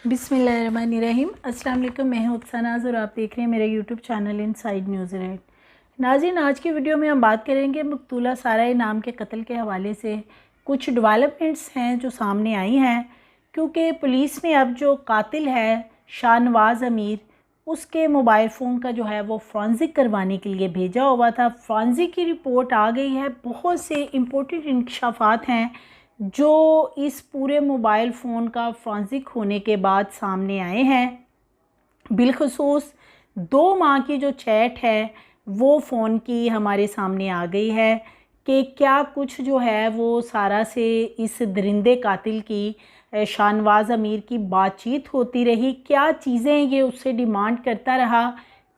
बिस्मिल्लाहिर्रहमानिर्रहीम। अस्सलाम वालेकुम। मैं हूं उत्सानाज़ और आप देख रहे हैं मेरा YouTube channel inside news red. नाज़रीन, आज की वीडियो में हम बात करेंगे मकतूला सारा इनाम के कत्ल के हवाले से कुछ डेवलपमेंट्स हैं जो सामने आई हैं, क्योंकि पुलिस ने अब जो कातिल है शाहनवाज़ अमीर, उसके मोबाइल फ़ोन का जो है वो फॉरेंसिक करवाने के लिए भेजा हुआ था। फॉरेंसिक की रिपोर्ट आ गई है। बहुत से इम्पोर्टेंट इंकशाफात हैं जो इस पूरे मोबाइल फ़ोन का फॉरेंसिक होने के बाद सामने आए हैं। बिलखसूस 2 माह की जो चैट है वो फ़ोन की हमारे सामने आ गई है कि क्या कुछ जो है वो सारा से इस दरिंदे कातिल की शाहनवाज़ अमीर की बातचीत होती रही, क्या चीज़ें ये उससे डिमांड करता रहा,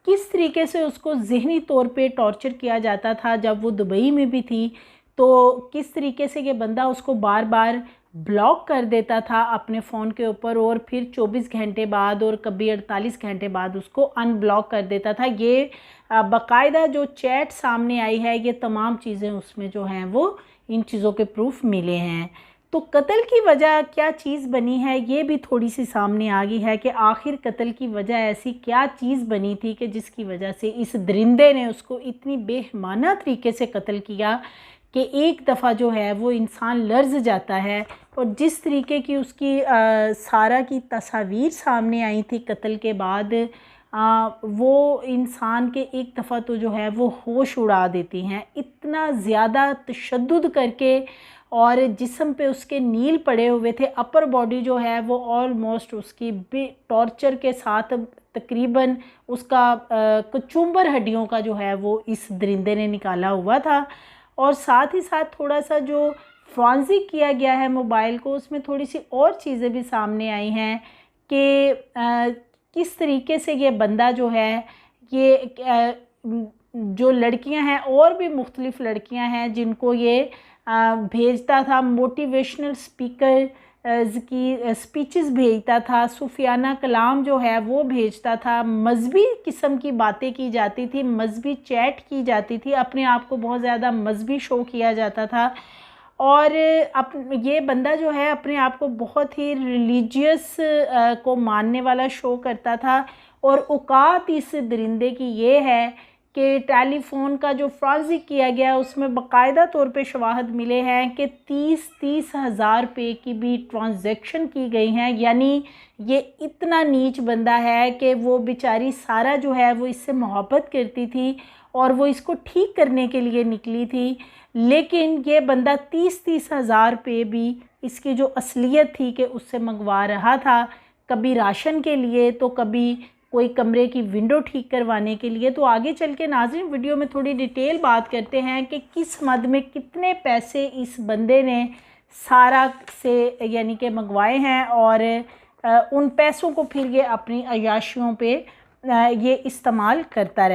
किस तरीके से उसको ज़हनी तौर पे टॉर्चर किया जाता था जब वो दुबई में भी थी, तो किस तरीके से ये बंदा उसको बार बार ब्लॉक कर देता था अपने फ़ोन के ऊपर और फिर 24 घंटे बाद और कभी 48 घंटे बाद उसको अनब्लॉक कर देता था। ये बाकायदा जो चैट सामने आई है, ये तमाम चीज़ें उसमें जो हैं वो इन चीज़ों के प्रूफ मिले हैं। तो कत्ल की वजह क्या चीज़ बनी है, ये भी थोड़ी सी सामने आ गई है कि आखिर कत्ल की वजह ऐसी क्या चीज़ बनी थी कि जिसकी वजह से इस दरिंदे ने उसको इतनी बेहमाना तरीके से कत्ल किया कि एक दफ़ा जो है वो इंसान लर्ज़ जाता है। और जिस तरीके की उसकी सारा की तस्वीर सामने आई थी कत्ल के बाद, वो इंसान के एक दफ़ा तो जो है वो होश उड़ा देती हैं। इतना ज़्यादा तशद्दुद करके और जिस्म पे उसके नील पड़े हुए थे, अपर बॉडी जो है वो ऑलमोस्ट उसकी टॉर्चर के साथ तकरीबन उसका कचूम्बर हड्डियों का जो है वो इस दरिंदे ने निकाला हुआ था। और साथ ही साथ थोड़ा सा जो फॉरेंसिक किया गया है मोबाइल को, उसमें थोड़ी सी और चीज़ें भी सामने आई हैं कि किस तरीके से ये बंदा जो है ये जो लड़कियां हैं और भी मुख्तलिफ़ लड़कियां हैं जिनको ये भेजता था, मोटिवेशनल स्पीकर की स्पीचेस भेजता था, सूफियाना कलाम जो है वो भेजता था, मजहबी किस्म की बातें की जाती थी, मजहबी चैट की जाती थी, अपने आप को बहुत ज़्यादा मजहबी शो किया जाता था। और ये बंदा जो है अपने आप को बहुत ही रिलीजियस को मानने वाला शो करता था। और औकात इस दरिंदे की ये है कि टेलीफ़ोन का जो फॉरेंसिक किया गया उसमें बाकायदा तौर पे शवाहद मिले हैं कि 30 हज़ार रुपये की भी ट्रांजैक्शन की गई हैं। यानी ये इतना नीच बंदा है कि वो बेचारी सारा जो है वो इससे मोहब्बत करती थी और वो इसको ठीक करने के लिए निकली थी, लेकिन ये बंदा 30 हज़ार रुपये भी इसकी जो असलियत थी कि उससे मंगवा रहा था, कभी राशन के लिए तो कभी कोई कमरे की विंडो ठीक करवाने के लिए। तो आगे चल के नाज़रीन वीडियो में थोड़ी डिटेल बात करते हैं कि किस मद में कितने पैसे इस बंदे ने सारा से यानी कि मंगवाए हैं और उन पैसों को फिर ये अपनी अयाशियों पे ये इस्तेमाल करता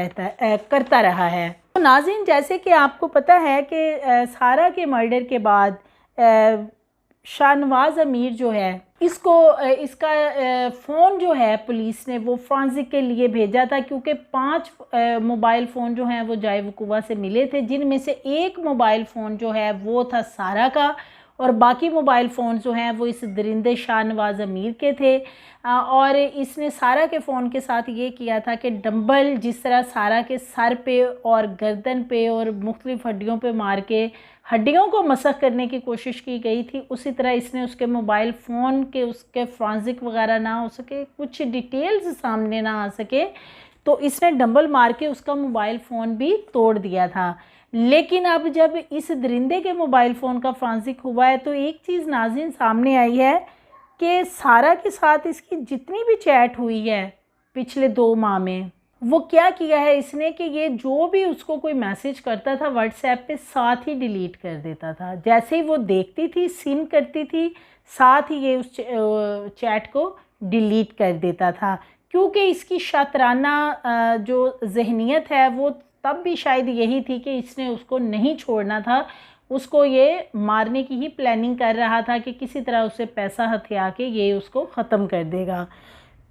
रहा है। तो नाज़रीन, जैसे कि आपको पता है कि सारा के मर्डर के बाद शाहनवाज़ अमीर जो है इसका फ़ोन जो है पुलिस ने वो फॉरेंसिक के लिए भेजा था, क्योंकि 5 मोबाइल फ़ोन जो हैं वो जाए वकूवा से मिले थे, जिनमें से एक मोबाइल फ़ोन जो है वो था सारा का और बाकी मोबाइल फ़ोन जो हैं वो इस दरिंदे शाहनवाज़ अमीर के थे। और इसने सारा के फ़ोन के साथ ये किया था कि डंबल जिस तरह सारा के सर पे और गर्दन पे और मुख्तलिफ़ हड्डियों पे मार के हड्डियों को मसख करने की कोशिश की गई थी, उसी तरह इसने उसके मोबाइल फ़ोन के उसके फॉरेंसिक वगैरह ना हो सके, कुछ डिटेल्स सामने ना आ सके, तो इसने डंबल मार के उसका मोबाइल फ़ोन भी तोड़ दिया था। लेकिन अब जब इस दरिंदे के मोबाइल फ़ोन का फॉरेंसिक हुआ है तो एक चीज़ नाज़रीन सामने आई है कि सारा के साथ इसकी जितनी भी चैट हुई है पिछले 2 माह में, वो क्या किया है इसने कि ये जो भी उसको कोई मैसेज करता था व्हाट्सएप पे साथ ही डिलीट कर देता था। जैसे ही वो देखती थी, सीन करती थी, साथ ही ये उस चैट को डिलीट कर देता था, क्योंकि इसकी शातराना जो जहनीत है वो तब भी शायद यही थी कि इसने उसको नहीं छोड़ना था, उसको ये मारने की ही प्लानिंग कर रहा था कि किसी तरह उसे पैसा हथिया के ये उसको ख़त्म कर देगा।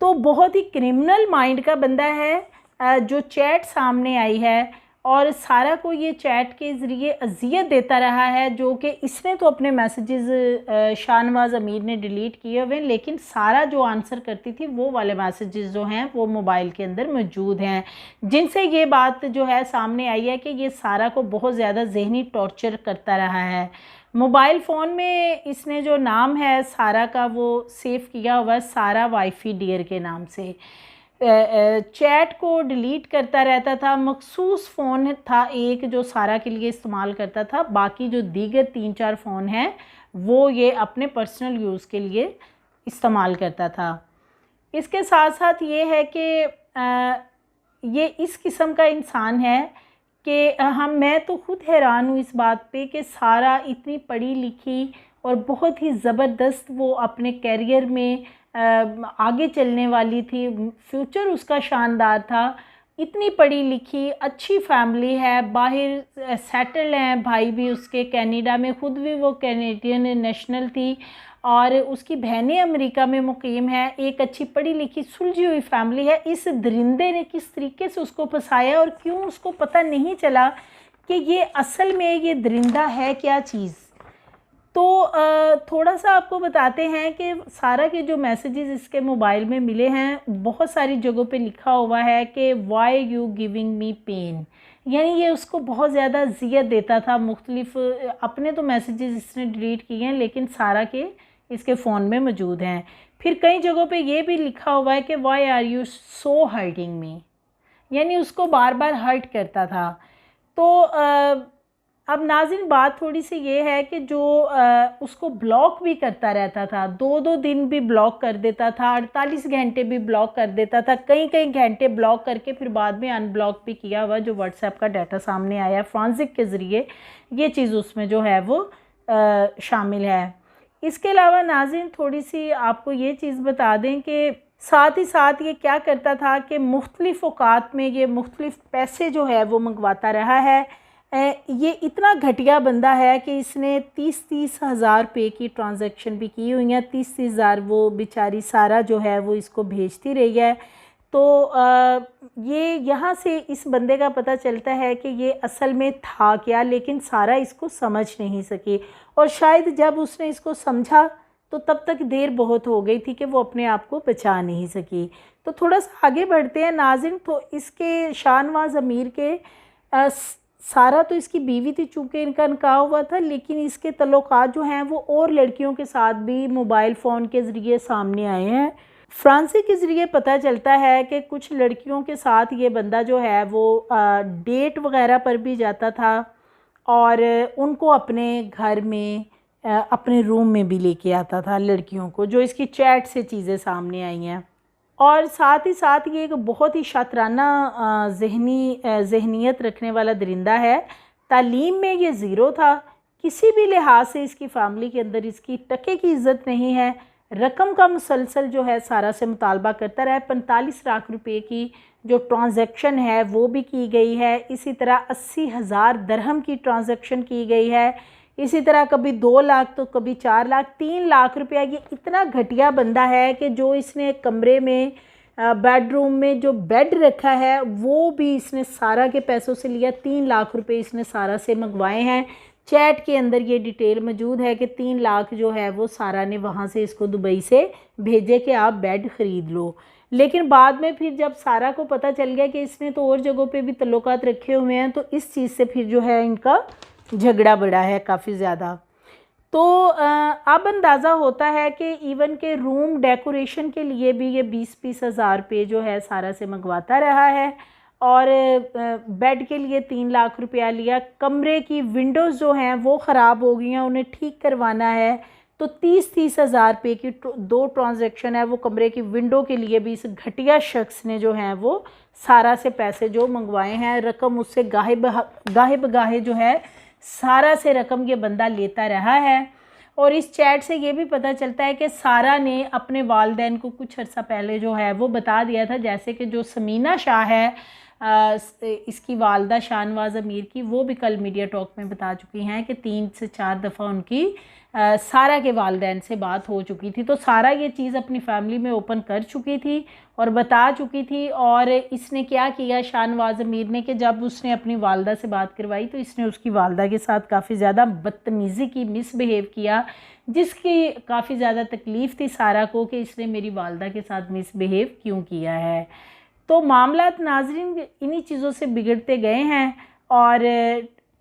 तो बहुत ही क्रिमिनल माइंड का बंदा है जो चैट सामने आई है और सारा को ये चैट के ज़रिए अजियत देता रहा है, जो कि इसने तो अपने मैसेजेस शाहनवाज़ अमीर ने डिलीट किए हुए, लेकिन सारा जो आंसर करती थी वो वाले मैसेजेस जो हैं वो मोबाइल के अंदर मौजूद हैं, जिनसे ये बात जो है सामने आई है कि ये सारा को बहुत ज़्यादा ज़हनी टॉर्चर करता रहा है। मोबाइल फ़ोन में इसने जो नाम है सारा का वो सेव किया हुआ है सारा वाइफी डियर के नाम से। चैट को डिलीट करता रहता था। मखसूस फ़ोन था एक जो सारा के लिए इस्तेमाल करता था, बाकी जो दीगर 3-4 फ़ोन हैं वो ये अपने पर्सनल यूज़ के लिए इस्तेमाल करता था। इसके साथ साथ ये है कि ये इस किस्म का इंसान है कि मैं तो खुद हैरान हूँ इस बात पे कि सारा इतनी पढ़ी लिखी और बहुत ही ज़बरदस्त वो अपने कैरियर में आगे चलने वाली थी, फ्यूचर उसका शानदार था, इतनी पढ़ी लिखी अच्छी फैमिली है, बाहर सेटल हैं, भाई भी उसके कनाडा में, ख़ुद भी वो कैनेडियन नेशनल थी और उसकी बहनें अमेरिका में मुकीम है। एक अच्छी पढ़ी लिखी सुलझी हुई फैमिली है। इस दरिंदे ने किस तरीके से उसको फंसाया और क्यों उसको पता नहीं चला कि ये असल में ये दरिंदा है क्या चीज़। तो थोड़ा सा आपको बताते हैं कि सारा के जो मैसेजेस इसके मोबाइल में मिले हैं, बहुत सारी जगहों पे लिखा हुआ है कि why you giving me pain, यानी ये उसको बहुत ज़्यादा अज़ियत देता था। मुख्तलिफ अपने तो मैसेजेस इसने डिलीट किए हैं लेकिन सारा के इसके फ़ोन में मौजूद हैं। फिर कई जगहों पे ये भी लिखा हुआ है कि why are you so hurting me, यानी उसको बार बार हर्ट करता था। तो अब नाज़रीन बात थोड़ी सी ये है कि जो उसको ब्लॉक भी करता रहता था, 2-2 दिन भी ब्लॉक कर देता था, 48 घंटे भी ब्लॉक कर देता था, कई घंटे ब्लॉक करके फिर बाद में अनब्लॉक भी किया हुआ। जो व्हाट्सएप का डाटा सामने आया फ्रांसिक के ज़रिए ये चीज़ उसमें जो है वो शामिल है। इसके अलावा नाज़रीन थोड़ी सी आपको ये चीज़ बता दें कि साथ ही साथ ये क्या करता था कि मुख्तलिफ़ औकात में ये मुख्तलिफ़ पैसे जो है वो मंगवाता रहा है। ये इतना घटिया बंदा है कि इसने 30-30 हज़ार रुपये की ट्रांजैक्शन भी की हुई हैं। 30-30 हज़ार वो बेचारी सारा जो है वो इसको भेजती रही है। तो ये यहाँ से इस बंदे का पता चलता है कि ये असल में था क्या, लेकिन सारा इसको समझ नहीं सकी और शायद जब उसने इसको समझा तो तब तक देर बहुत हो गई थी कि वो अपने आप को बचा नहीं सकी। तो थोड़ा सा आगे बढ़ते हैं नाज़रीन। तो इसके शाहनवाज़ अमीर के सारा तो इसकी बीवी थी, चूँकि इनका निकाह हुआ था, लेकिन इसके तल्लुकात जो हैं वो और लड़कियों के साथ भी मोबाइल फ़ोन के ज़रिए सामने आए हैं। फ्रांसिक के ज़रिए पता चलता है कि कुछ लड़कियों के साथ ये बंदा जो है वो डेट वग़ैरह पर भी जाता था और उनको अपने घर में अपने रूम में भी लेके आता था लड़कियों को, जो इसकी चैट से चीज़ें सामने आई हैं। और साथ ही साथ ये एक बहुत ही शातराना जहनीत रखने वाला दरिंदा है। तालीम में ये ज़ीरो था, किसी भी लिहाज से इसकी फ़ैमिली के अंदर इसकी टके की इज़्ज़त नहीं है। रकम का मुसलसल जो है सारा से मुतालबा करता रहा है। 45 लाख रुपए की जो ट्रांजैक्शन है वो भी की गई है। इसी तरह 80,000 दरहम की ट्रांजैक्शन की गई है। इसी तरह कभी 2 लाख तो कभी 4 लाख, 3 लाख रुपया। ये इतना घटिया बंदा है कि जो इसने कमरे में बेडरूम में जो बेड रखा है वो भी इसने सारा के पैसों से लिया। 3 लाख रुपए इसने सारा से मंगवाए हैं। चैट के अंदर ये डिटेल मौजूद है कि 3 लाख जो है वो सारा ने वहाँ से इसको दुबई से भेजे कि आप बेड ख़रीद लो। लेकिन बाद में फिर जब सारा को पता चल गया कि इसने तो और जगहों पे भी तल्लुकात रखे हुए हैं, तो इस चीज़ से फिर जो है इनका झगड़ा बढ़ा है काफ़ी ज़्यादा। तो अब अंदाज़ा होता है कि इवन के रूम डेकोरेशन के लिए भी ये 20-20 हज़ार रुपये जो है सारा से मंगवाता रहा है और बेड के लिए 3 लाख रुपया लिया। कमरे की विंडोज़ जो हैं वो ख़राब हो गई हैं, उन्हें ठीक करवाना है, तो 30-30 हज़ार रुपये की 2 ट्रांजैक्शन है वो कमरे की विंडो के लिए भी इस घटिया शख्स ने जो है वो सारा से पैसे जो मंगवाए हैं, रकम उससे गाहे जो है सारा से रकम ये बंदा लेता रहा है। और इस चैट से ये भी पता चलता है कि सारा ने अपने वालिदैन को कुछ अर्सा पहले जो है वो बता दिया था, जैसे कि जो समीना शाह है इसकी वालदा शाहनवाज़ अमीर की, वो भी कल मीडिया टॉक में बता चुकी हैं कि 3 से 4 दफ़ा उनकी सारा के वालिदैन से बात हो चुकी थी। तो सारा ये चीज़ अपनी फैमिली में ओपन कर चुकी थी और बता चुकी थी। और इसने क्या किया शाहनवाज़ अमीर ने कि जब उसने अपनी वालदा से बात करवाई तो इसने उसकी वालदा के साथ काफ़ी ज़्यादा बदतमीज़ी की, मिसबिहेव किया, जिसकी काफ़ी ज़्यादा तकलीफ़ थी सारा को कि इसने मेरी वालदा के साथ मिसबिहेव क्यों किया है। तो मामलात नाज़रीन इन्हीं चीज़ों से बिगड़ते गए हैं। और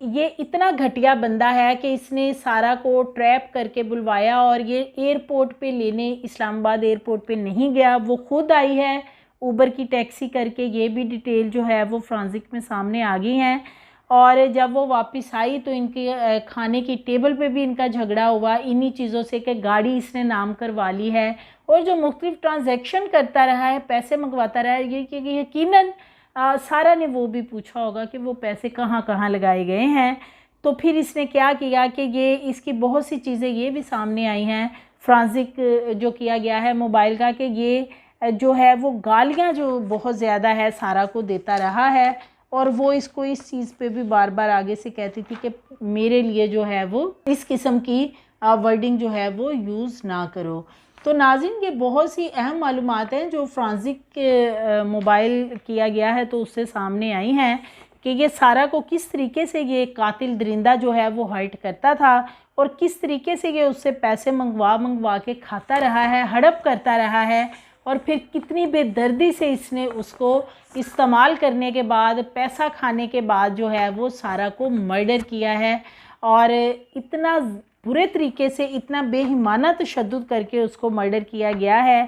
ये इतना घटिया बंदा है कि इसने सारा को ट्रैप करके बुलवाया और ये एयरपोर्ट पे लेने इस्लामाबाद एयरपोर्ट पे नहीं गया, वो खुद आई है ऊबर की टैक्सी करके। ये भी डिटेल जो है वो फ्रांसिक में सामने आ गई हैं। और जब वो वापस आई तो इनके खाने की टेबल पे भी इनका झगड़ा हुआ इन्हीं चीज़ों से कि गाड़ी इसने नाम करवा ली है और जो मुख्तलिफ ट्रांजैक्शन करता रहा है, पैसे मंगवाता रहा है। ये कि यकीनन सारा ने वो भी पूछा होगा कि वो पैसे कहाँ कहाँ लगाए गए हैं। तो फिर इसने क्या किया कि ये इसकी बहुत सी चीज़ें ये भी सामने आई हैं फ्रांसिक जो किया गया है मोबाइल का, कि ये जो है वो गालियाँ जो बहुत ज़्यादा है सारा को देता रहा है। और वो इसको इस चीज़ पे भी बार बार आगे से कहती थी कि मेरे लिए जो है वो इस किस्म की वर्डिंग जो है वो यूज़ ना करो। तो नाज़रीन ये बहुत सी अहम मालूमात हैं जो फ्रांसिक के मोबाइल किया गया है तो उससे सामने आई हैं कि ये सारा को किस तरीके से ये कातिल दरिंदा जो है वो हर्ट करता था और किस तरीके से ये उससे पैसे मंगवा के खाता रहा है, हड़प करता रहा है। और फिर कितनी बेदर्दी से इसने उसको इस्तेमाल करने के बाद, पैसा खाने के बाद जो है वो सारा को मर्डर किया है। और इतना बुरे तरीके से, इतना बेईमाना तशद्दुद करके उसको मर्डर किया गया है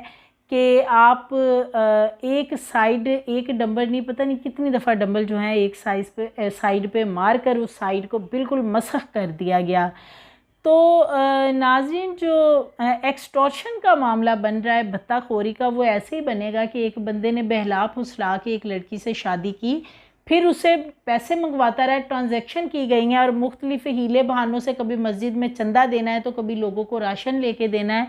कि आप एक साइड, एक डंबल नहीं, पता नहीं कितनी दफ़ा डंबल जो है एक साइड पे मार कर उस साइड को बिल्कुल मसख कर दिया गया। तो नाज़रीन जो एक्सटॉर्शन का मामला बन रहा है भत्ताखोरी का, वो ऐसे ही बनेगा कि एक बंदे ने बहला फुसला के एक लड़की से शादी की, फिर उसे पैसे मंगवाता रहा, ट्रांजैक्शन की गई हैं और मुख्तलिफ हीले बहानों से कभी मस्जिद में चंदा देना है तो कभी लोगों को राशन लेके देना है,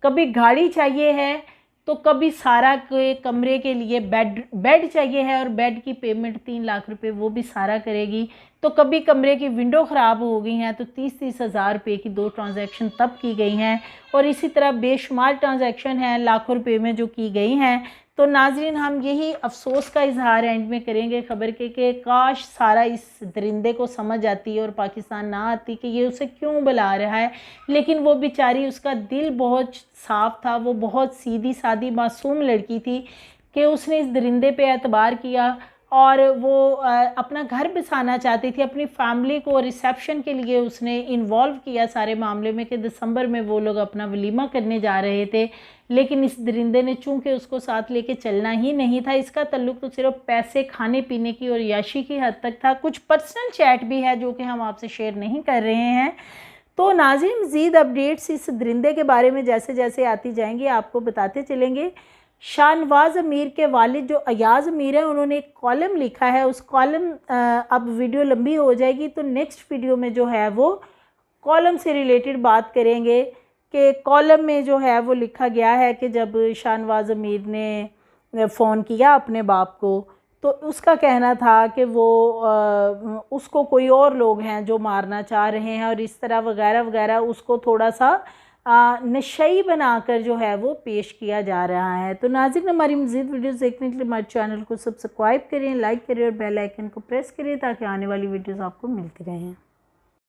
कभी गाड़ी चाहिए है तो कभी सारा के कमरे के लिए बेड चाहिए है और बेड की पेमेंट 3 लाख रुपए वो भी सारा करेगी। तो कभी कमरे की विंडो ख़राब हो गई हैं तो 30-30 हज़ार रुपये की 2 ट्रांजैक्शन तब की गई हैं। और इसी तरह बेशुमार ट्रांजैक्शन हैं लाखों रुपए में जो की गई हैं। तो नाज़रीन हम यही अफसोस का इजहार एंड में करेंगे ख़बर के कि काश सारा इस दरिंदे को समझ आती और पाकिस्तान ना आती कि ये उसे क्यों बुला रहा है। लेकिन वो बेचारी, उसका दिल बहुत साफ़ था, वो बहुत सीधी सादी मासूम लड़की थी कि उसने इस दरिंदे पे एतबार किया और वो अपना घर बसाना चाहती थी। अपनी फैमिली को रिसेप्शन के लिए उसने इन्वॉल्व किया सारे मामले में कि दिसंबर में वो लोग अपना वलीमा करने जा रहे थे। लेकिन इस दरिंदे ने चूँकि उसको साथ लेके चलना ही नहीं था, इसका तल्लुक़ तो सिर्फ पैसे, खाने पीने की और याशी की हद तक था। कुछ पर्सनल चैट भी है जो कि हम आपसे शेयर नहीं कर रहे हैं। तो नाज़रीन मज़ीद अपडेट्स इस दरिंदे के बारे में जैसे जैसे आती जाएंगी आपको बताते चलेंगे। शाहनवाज़ अमीर के वालिद जो अयाज़ अमीर हैं उन्होंने एक कॉलम लिखा है, उस कॉलम अब वीडियो लंबी हो जाएगी तो नेक्स्ट वीडियो में जो है वो कॉलम से रिलेटेड बात करेंगे कि कॉलम में जो है वो लिखा गया है कि जब शाहनवाज़ अमीर ने फ़ोन किया अपने बाप को तो उसका कहना था कि वो उसको कोई और लोग हैं जो मारना चाह रहे हैं और इस तरह वगैरह वगैरह, उसको थोड़ा सा नशई बनाकर जो है वो पेश किया जा रहा है। तो नाज़रीन हमारी मज़ीद वीडियोस देखने के लिए हमारे चैनल को सब्सक्राइब करें, लाइक करें और बेल आइकन को प्रेस करें ताकि आने वाली वीडियोस आपको मिलती रहें।